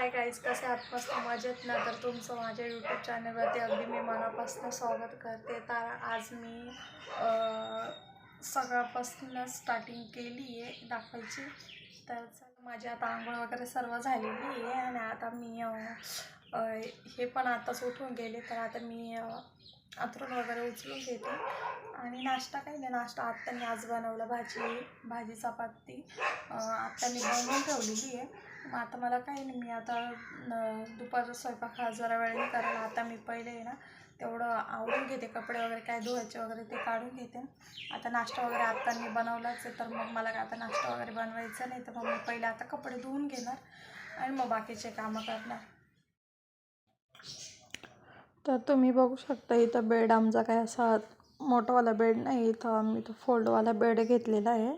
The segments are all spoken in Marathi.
हाय गाईज, कसे आहात? मस्त मजेत ना? तर तुमचं माझ्या यूट्यूब चॅनलवरती अगदी मी मनापासून स्वागत करते. तर आज मी सगळ्यापासून स्टार्टिंग केली आहे दाखवायची. तर माझी आता आंघोळ वगैरे सर्व झालेली आहे आणि आता मी हे पण आताच उठून गेले. तर आता मी अंथरूण वगैरे उचलून घेते आणि नाश्ता काही नाही, नाश्ता आत्याने आज बनवला. भाजी चपाती आत्याने बनवून ठेवलेली आहे. मग आता मला काही नाही, मी आता दुपारचा स्वयंपाक हा जरा वेळेने करायला. आता मी पहिले आहे ना तेवढं आवरून घेते, कपडे वगैरे काय धुवायचे वगैरे ते काढून घेते. आता नाश्ता वगैरे आत्तानी बनवलाच आहे, तर मग मला काय आता नाश्ता वगैरे बनवायचं नाही. तर मग मी पहिले आता कपडे धुवून घेणार आणि मग बाकीचे कामं करणार. तर तुम्ही बघू शकता इथं बेड आमचा काय असा मोठावाला बेड नाही, इथं आम्ही तो फोल्डवाला बेड घेतलेला आहे.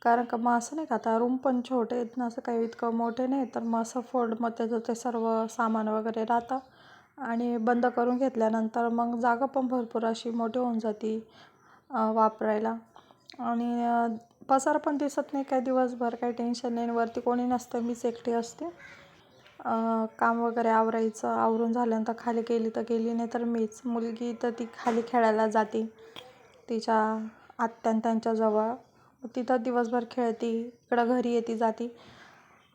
कारण का मग असं नाही का, आता रूम पण छोटे आहेत ना, असं काही इतकं मोठे नाही, तर मग असं फोल्डमध्ये त्याचं ते सर्व सामान वगैरे राहतं आणि बंद करून घेतल्यानंतर मग जागा पण भरपूर अशी मोठी होऊन जाते वापरायला. आणि पसार पण दिसत नाही काय, दिवसभर काही टेन्शन नाही, वरती कोणी नसतं, मीच एकटी असते. काम वगैरे आवरून झाल्यानंतर खाली गेली तर गेली, नाही तर मीच. मुलगी तर ती खाली खेळायला जाते तिच्या आत्या त्यांच्याजवळ, तिथं दिवसभर खेळती, इकडं घरी येते जाती.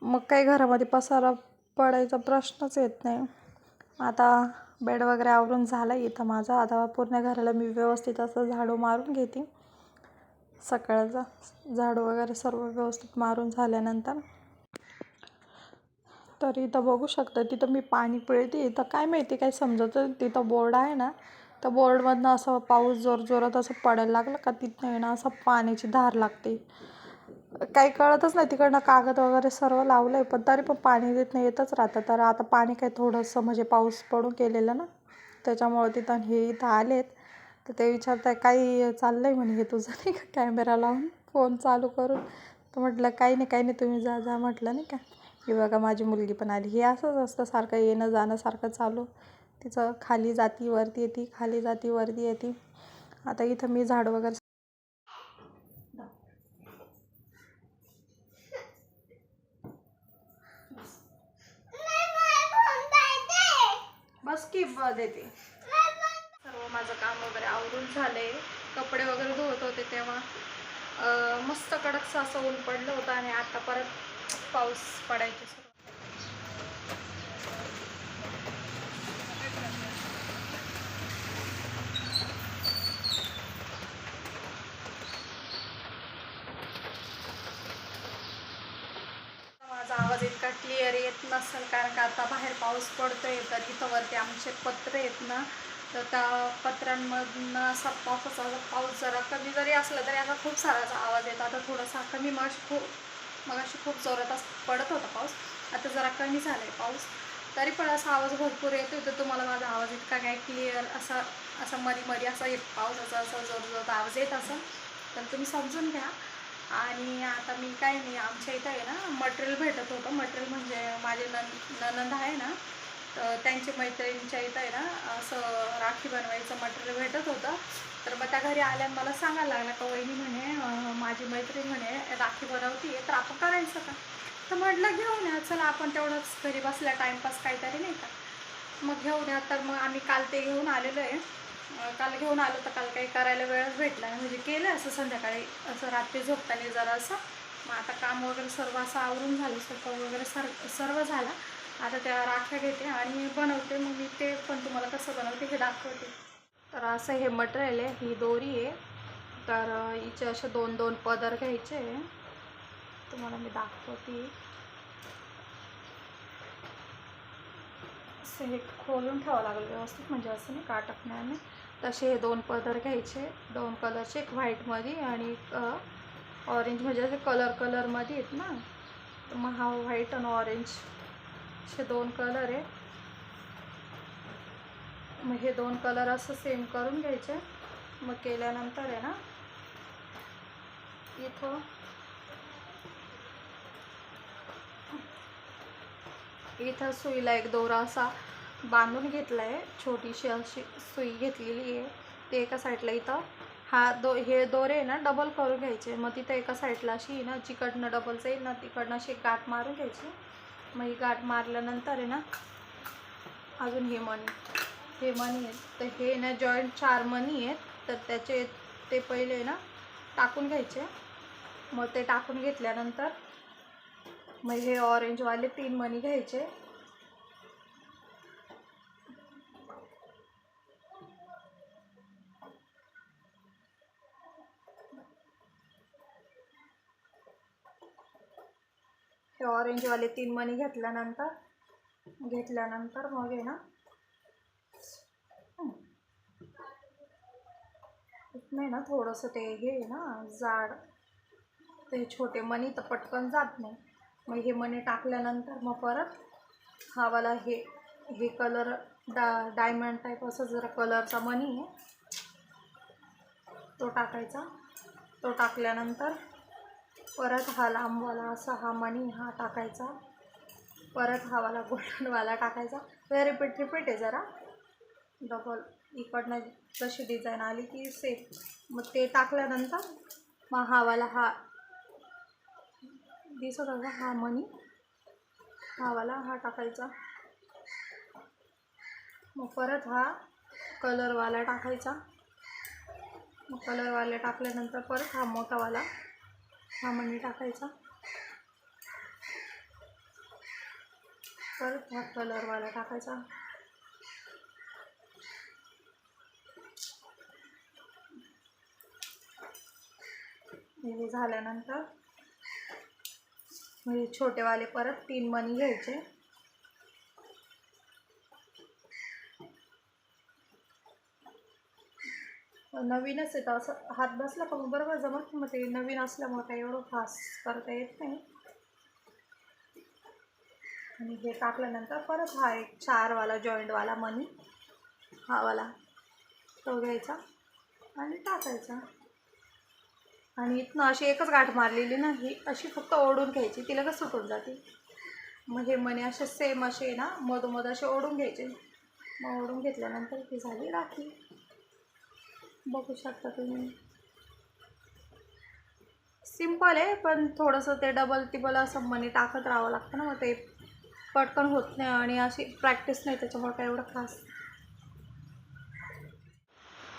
मग काही घरामध्ये पसारा पडायचा प्रश्नच येत नाही. आता बेड वगैरे आवरून झाला इथं माझा. आता पूर्ण घराला मी व्यवस्थित असं झाडू मारून घेते. सकाळचा झाडू वगैरे सर्व व्यवस्थित मारून झाल्यानंतर तर इथं बघू शकता, तिथं मी पाणी पिळते. इथं काय माहिती काय समजतं, तिथं बोर्ड आहे ना, तर बोर्डमधनं असं पाऊस जोरात असं पडायला लागलं का तिथनं आहे ना असं पाण्याची धार लागते. काही कळतच नाही, तिकडनं कागद वगैरे सर्व लावलं आहे, पण तरी पण पाणी तिथनं येतच राहतं. तर आता पाणी काही थोडंसं म्हणजे पाऊस पडून केलेलं ना, त्याच्यामुळं तिथं हे इथं आलेत. तर ते विचारत आहे काही चाललं आहे म्हणे हे तुझं, नाही का, कॅमेरा लावून फोन चालू करून. तर म्हटलं काही नाही तुम्ही जा म्हटलं, नाही का. ही बघा माझी मुलगी पण आली. हे असंच असतं, सारखं येणं जाणं सारखं चालू तिचं. खाली जाती वरती येते, खाली जाती वरती येते. आता इथं मी झाड वगैरे बस की देते. सर्व माझं काम वगैरे आवरून झालंय. कपडे वगैरे धुवत होते तेव्हा मस्त कडकसं असं ऊन पडलं होतं आणि आता परत पाऊस पडायची सुरू. माझा आवाज इतका क्लिअर येत नसेल कारण का आता बाहेर पाऊस पडतोय. तर इथं वरती आमचे पत्रे आहेत ना, तर त्या पत्र्यांमधनं असा पाऊस जरा कमी जरी असला तरी असा खूप साराचा आवाज येतो. आता थोडासा कमी, मगाशी खूप जोरात पडत होता पाऊस, आता जरा कमी झाला आहे पाऊस, तरी पण असा आवाज भरपूर येतो. तर तुम्हाला माझा आवाज इतका काय क्लिअर असा मध्ये असा पावसाचा असा जोरात आवाज येत असेल तर तुम्ही समजून घ्या. आणि आता मी काही नाही, आमच्या इथं आहे ना मटेरियल भेटत होतं. मटेरियल म्हणजे माझे ननंद आहे ना, तर त्यांच्या मैत्रिणींच्या इथं आहे ना असं राखी बनवायचं मटेरियल भेटत होतं. तर मग त्या घरी आल्यानं मला सांगायला लागला का वहिनी म्हणे माझी मैत्रीण म्हणे राखी बनवती आहे, तर आपण करायचं का. तर म्हटलं घेऊन या, चला आपण तेवढंच घरी बसल्या टाईमपास काहीतरी, नाही का. मग घेऊन या. तर मग आम्ही काल ते घेऊन आलेलो आहे. काल घेऊन आलो तर काल काही करायला वेळच भेटला नाही, म्हणजे केलं असं संध्याकाळी असं रात्री झोपताना जरा असं. मग आता काम वगैरे सर्व असं आवरून झालं, स्वयंपाक वगैरे सर्व झाला. आता त्या राख्या घेते आणि बनवते. मग मी ते पण तुम्हाला कसं बनवते हे दाखवते. तर असं हे मटेरियल आहे, ही दोरी आहे. तर हिचे असे 2-2 पदर घ्यायचे, तुम्हाला मी दाखवते. असं हे खोलून ठेवावं लागेल व्यवस्थित, म्हणजे असं नाही का अटकण्याने. तसे हे 2 पदर घ्यायचे, 2 कलरचे, एक व्हाईटमध्ये आणि एक ऑरेंज, म्हणजे असे कलरमध्ये आहेत ना. तर मग हा व्हाईट आणि ऑरेंज असे 2 कलर आहे. मग हे 2 कलर असं सेम करून घ्यायचे. मग केल्यानंतर आहे ना इथं सुईला एक दोरा असा बांधून घेतला आहे, छोटीशी अशी सुई घेतलेली आहे. ते एका साईडला इथं हे दोरे आहे ना डबल करून घ्यायचे. मग तिथं एका साईडला अशी ना जिकडनं डबल जाईल ना तिकडनं अशी गाठ मारून घ्यायची मग ही गाठ मारल्यानंतर आहे ना अजून हे मणी आहेत, तर हे ना जॉईंट 4 मणी आहेत, तर त्याचे ते पहिले ना टाकून घ्यायचे. मग ते टाकून घेतल्यानंतर मग हे ऑरेंजवाले 3 मणी घ्यायचे. हे ऑरेंजवाले 3 मणी घेतल्यानंतर मग आहे ना नाही ना थोडंसं ते हे ना जाड, ते छोटे मणी तर पटकन जात नाही. मग हे मणी टाकल्यानंतर मग परत हा हे कलर डायमंड टाईप असं जरा कलरचा मणी आहे, तो टाकायचा. तो टाकल्यानंतर परत हा लांबवाला असा हा मणी हा टाकायचा. परत हा वाला गोल्डनवाला टाकायचा. रिपीट आहे जरा डबल, इकडनं जशी डिझाईन आली की सेम. मग ते टाकल्यानंतर मग हा दिसत होता हा मणी, हा टाकायचा. मग परत हा कलरवाला टाकायचा. मग कलरवाला टाकल्यानंतर परत हा मोठावाला हा मणी टाकायचा. परत हा कलरवाला टाकायचा. हे झाल्यानंतर म्हणजे छोटेवाले परत 3 मणी घ्यायचे. नवीनच येतं असं हात बसला का मग बरोबर जमत. मग ते नवीन असल्यामुळे काही एवढं खास करता येत नाही. आणि हे टाकल्यानंतर परत हा एक 4वाला जॉईंटवाला मणी हा वाला तो घ्यायचा आणि टाकायचा. आणि इथनं अशी एकच गाठ मारलेली ना, ही अशी फक्त ओढून घ्यायची, ती लगेच सुटून जाते. मग हे मणी असे सेम असे ना मधोमध असे ओढून घ्यायचे. मग ओढून घेतल्यानंतर ती झाली राखी. बघू शकता तुम्ही, सिंपल आहे पण थोडंसं ते डबल टिबल असं मणी टाकत राहावं लागतं ना, मग ते पटकन होत नाही आणि अशी प्रॅक्टिस नाही त्याच्यामुळे काय एवढं खास.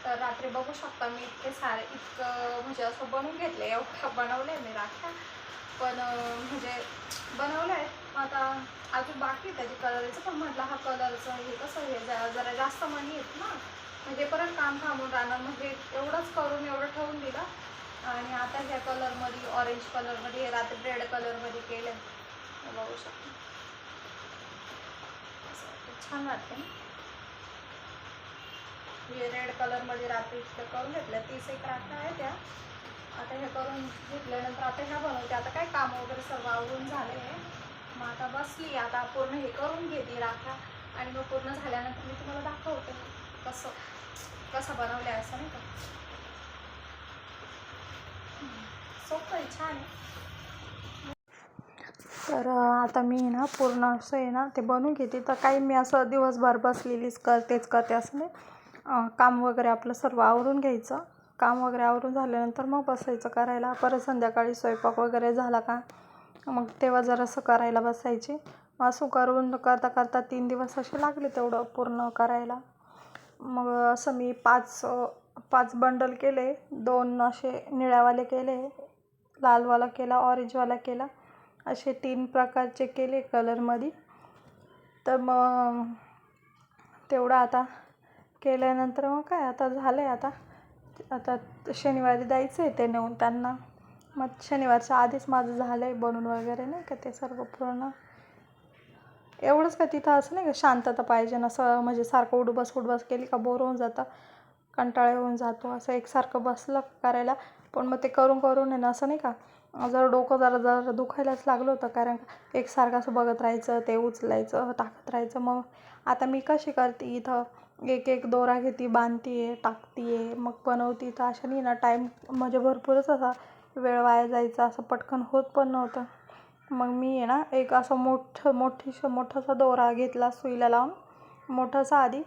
तर रात्री बघू शकता मी इतकं म्हणजे असं बनवून घेतलं, एवढं बनवलं आहे मी राख्या. पण म्हणजे बनवलं आहे. आता अजून बाकी आहे त्याची कलरचं, पण म्हटलं हा कलरचं हे कसं हे जरा जास्त मणी आहेत ना, म्हणजे परत काम थांबून राहणार. म्हणजे एवढंच करून एवढं ठेवून दिलं. आणि आता ह्या कलरमध्ये ऑरेंज कलरमध्ये हे रात्री रेड कलरमध्ये केलं. बघू शकतो छान वाटते. हे रेड कलरमध्ये रात्री इतकं करून घेतलं. 30 एक राख्या आहे त्या. आता हे करून घेतल्यानंतर आता ह्या बनवते. आता काय काम वगैरे सर्व आवरून झाले आहे. मग आता बसली, आता पूर्ण हे करून घेते राख्या. आणि मग पूर्ण झाल्यानंतर मी तुम्हाला दाखवते कसं बनवलं आहे असं नाही का. सोपं आहे, छान आहे. तर आता मी ना पूर्ण असं आहे ना ते बनवून घेते. तर काही मी असं दिवसभर बसलेलीच करते असं नाही. काम वगैरे आपलं सर्व आवरून घ्यायचं. काम वगैरे आवरून झाल्यानंतर मग बसायचं करायला. परत संध्याकाळी स्वयंपाक वगैरे झाला का मग तेव्हा जरासं करायला बसायचे. असं करून करता 3 दिवस असे लागले तेवढं पूर्ण करायला. मग असं मी 5 बंडल केले. 2 असे निळ्यावाले केले, लालवाला केला, ऑरेंजवाला केला, असे 3 प्रकारचे केले कलरमध्ये. तर मग तेवढं आता केल्यानंतर मग काय आता झालं आहे. आता शनिवारी द्यायचं आहे ते नेऊन त्यांना. मग शनिवारच्या आधीच माझं झालं आहे बनवून वगैरे नाही का ते सर्व पूर्ण. एवढंच का तिथं असं नाही का शांतता पाहिजे ना, असं म्हणजे सारखं उठबस केली का बोर होऊन जातं, कंटाळा येऊन जातो. असं एकसारखं बसलं करायला. पण मग ते करून आहे ना असं नाही का जरा डोकं जरा दुखायलाच लागलं होतं. कारण एकसारखं असं बघत राहायचं, ते उचलायचं टाकत राहायचं. मग आता मी कशी करते, इथं एक दोरा घेते, बांधते टाकते मग बनवते. तर अशाने ना टाईम म्हणजे भरपूरच असा वेळ वाया जायचा, असं पटकन होत पण नव्हतं. मग मी आहे ना एक असं मोठासा दोरा घेतला सुईला लावून, मोठासा आधी.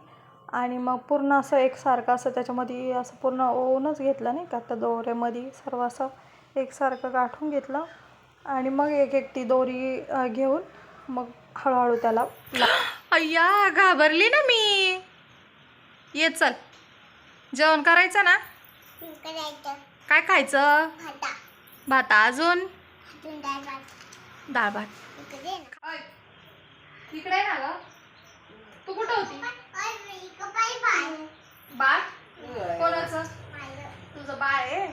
आणि मग पूर्ण असं एकसारखं असं त्याच्यामध्ये असं पूर्ण ओवूनच घेतलं नाही का, त्या दोऱ्यामध्ये सर्व असं एकसारखं गाठून घेतलं. आणि मग एक ती दोरी घेऊन मग हळूहळू त्याला अय्या घाबरली ना मी. ये चल, जेवण करायचं ना. काय खायचं? भात. अजून डाळ भात. इकडे आहे ना ग. तू कुठं होती? बाळ कोणाचं? तुझं बाळ आहे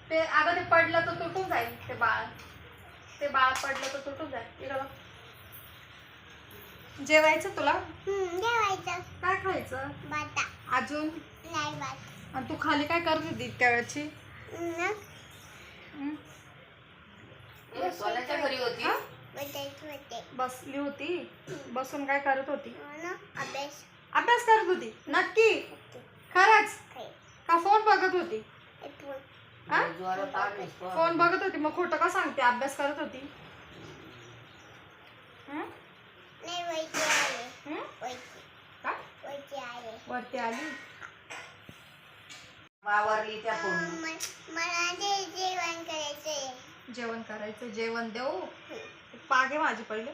ते. अगं ते पडलं तर तुटून जाईल. ते बाळ पडलं तर तुटून जाईल. इकडं बघ. जेवायचं तुला? जेवायचं. काय खायचं? अजून आणि तू खाली काय करत होती त्या वेळची? सोन्याच्या घरी होती. बसली होती. बसून काय करत होती? अभ्यास करत होती. नक्की? खरंच का फोन बघत होती? फोन बघत होती. मग खोटं का सांगते? अभ्यास करत होती. वरती आली. वावरली त्या फोन. जेवण करायचं. जेवण देऊ? पागे माझी पहिले.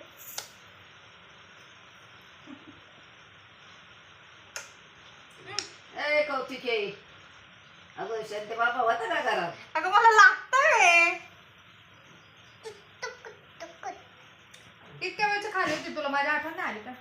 ए कौतिके, अगं शांती बाबा होता का घरात? अगं मला लागतंय. इतक्या वेळची खाली होती. तुला माझी आठवण नाही आली का?